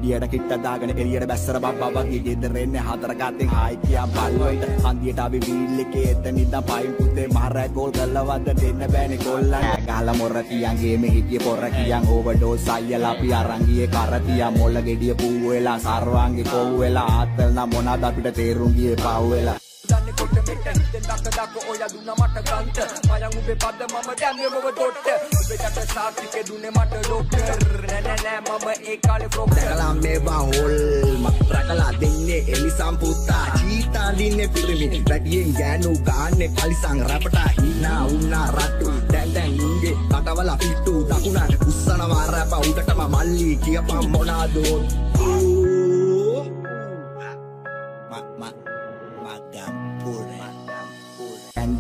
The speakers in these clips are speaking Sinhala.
ඇන්ඩියට කිට්ට දාගෙන එළියට බැස්සර බබ්බා වගේ ගෙදර එන්නේ හතර ගාතෙන් හායි කියා බල්ලොයිට හන්දියට අපි වීල් එකේ එතන ඉඳන් පයින් පුතේ මහරෑ ගෝල් කළවද දෙන්න බෑනේ කොල්ලන් ගහලා මොර තියන්ගේ මේ හිටිය පොර කියන් ඕවර්ඩෝස් අයියලා අපි අරන් ගියේ කරතියා මොළ ගෙඩිය පූ වෙලා සර්වාංගේ කොව් වෙලා ආතල් නම් මොනවාද අපිට තේරුම් ගියේ පව් වෙලා දන්නේ කොට මෙට හිතෙන් දක ඔයා දුන්නා මට ගන්ට මයන් උඹේ පද මම දැම්මේ මොව ඩොට් උඹට සාතිකේ දුන්නේ මට ඩොක්ටර් නෑ මම ඒ කාලේ ෆ්‍රොක් දැකලා මේවා හොල් මක්රකලා දෙන්නේ එලි සම්පුත්තා චීතා දින්නේ පිරිමි වැඩියෙන් ගෑනු ගාන්නේ පලිසං රැපටා හිනා උන්නා රට්ටු දැන් උන්ගේ කටවල පිට්ටු දකුණට කුස්සනවා රැප උඩටම මල්ලි කියපම් මොනාදෝ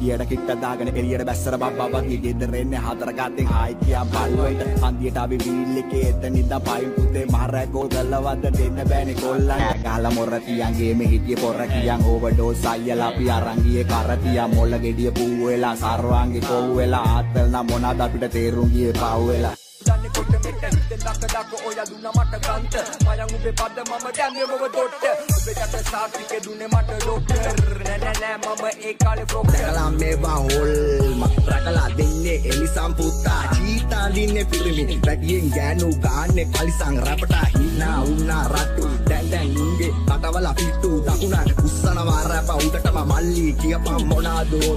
ඇන්ඩියට කිට්ට දාගෙන එළියට බැස්සර බබ්බා වගේ ගෙදර එන්නේ හතර ගාතෙන් හායි කියා බල්ලොයිට හන්දියට අපි වීල් එකේ එතන ඉඳන් පයින් පුතේ මහරෑ ගෝල් කළවද දෙන්න බෑනේ කොල්ලන් ගහලා මොර තියන්ගේ මේ හිටිය පොර කියන් ඕවර්ඩෝස් අයියලා අපි අරන් ගියේ කරතියා මොළ ගෙඩිය පූ වෙලා සර්වාංගේ කොව් වෙලා ආතල් නම් මොනවාද අපිට තේරුම් ගියේ පව් වෙලා දන්නේ කොට මෙට හිතෙන් දක ඔයා දුන්නා මට ගන්ට මයන් උඹේ පද මම දැම්මේ මොව ඩොට් උඹට සාතිකේ දුන්නේ මට ඩොක්ටර් නෑ මම ඒ කාලේ ෆ්‍රොක් දැකලා මේවා හොල් මක්රකලා දෙන්නේ එලි සම්පුත්තා චීතා දින්නේ පිරිමි වැඩියෙන් ගෑනු ගාන්නේ පලිසං රැපටා හිනා උන්නා රට්ටු දැන් උන්ගේ කටවල පිට්ටු දකුණට කුස්සනවා රැප උඩටම මල්ලි කියපම් මොනාදෝ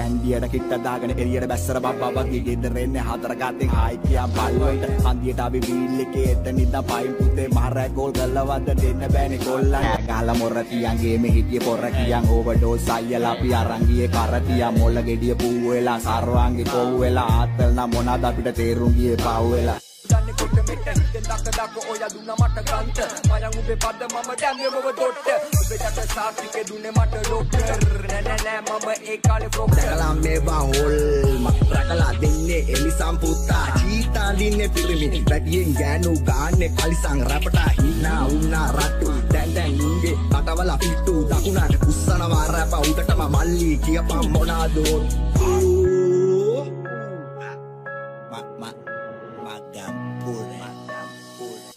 ඇන්ඩියට කිට්ට දාගෙන එළියට බැස්සර බබ්බා වගේ ගෙදර එන්නේ හතර ගාතෙන් හායි කියා බල්ලොයිට හන්දියට අපි වීල් එකේ එතන ඉඳන් පයින් පුතේ මහරෑ ගෝල් කළවද දෙන්න බෑනේ කොල්ලන් ගහලා මොර තියන්ගේ මේ හිටිය පොර කියන් ඕවර්ඩෝස් අයියලා අපි අරන් ගියේ කරතියා මොළ ගෙඩිය පූ වෙලා සර්වාංගේ කොව් වෙලා ආතල් නම් මොනවාද අපිට තේරුම් ගියේ පව් වෙලා දන්නේ කොට මෙට හිතෙන් දක ඔයා දුන්නා මට ගන්ට මයන් උඹේ පද මම දැම්මේ මොව ඩොට් උඹට සාතිකේ දුන්නේ මට ඩොක්ටර් නෑ මම ඒ කාලේ ෆ්‍රොක් දැකලා මේවා හොල් මක්රකලා දෙන්නේ එලි සම්පුත්තා චීතා දින්නේ පිරිමි වැඩියෙන් ගෑනු ගාන්නේ පලිසං රැපටා හිනා උන්නා රට්ටු දැන් උන්ගේ කටවල පිට්ටු දකුණට කුස්සනවා රැප උඩටම මල්ලි කියපම් මොනාදෝ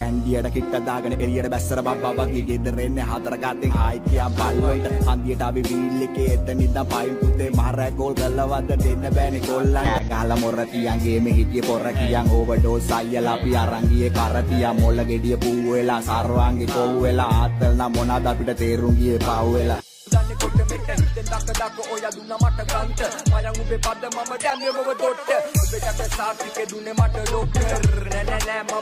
ඇන්ඩියට කිට්ට දාගෙන එළියට බැස්සර බබ්බා වගේ ගෙදර එන්නේ හතර ගාතෙන් හායි කියා බල්ලොයිට හන්දියට අපි වීල් එකේ එතන ඉඳන් පයින් පුතේ මහරෑ ගෝල් කළවද දෙන්න බෑනේ කොල්ලන් ගහලා මොර තියන්ගේ මේ හිටිය පොර කියන් ඕවර්ඩෝස් අයියලා අපි අරන් ගියේ කරතියා මොළ ගෙඩිය පූ වෙලා සර්වාංගේ කොව් වෙලා ආතල් නම් මොනවාද අපිට තේරුම් ගියේ පව් වෙලා දන්නේ කොට මෙට හිතෙන් දක ඔයා දුන්නා මට ගන්ට මයන් උඹේ පද මම දැම්මේ මොව ඩොට් උඹට සාතිකේ දුන්නේ මට ඩොක්ටර් නෑ මම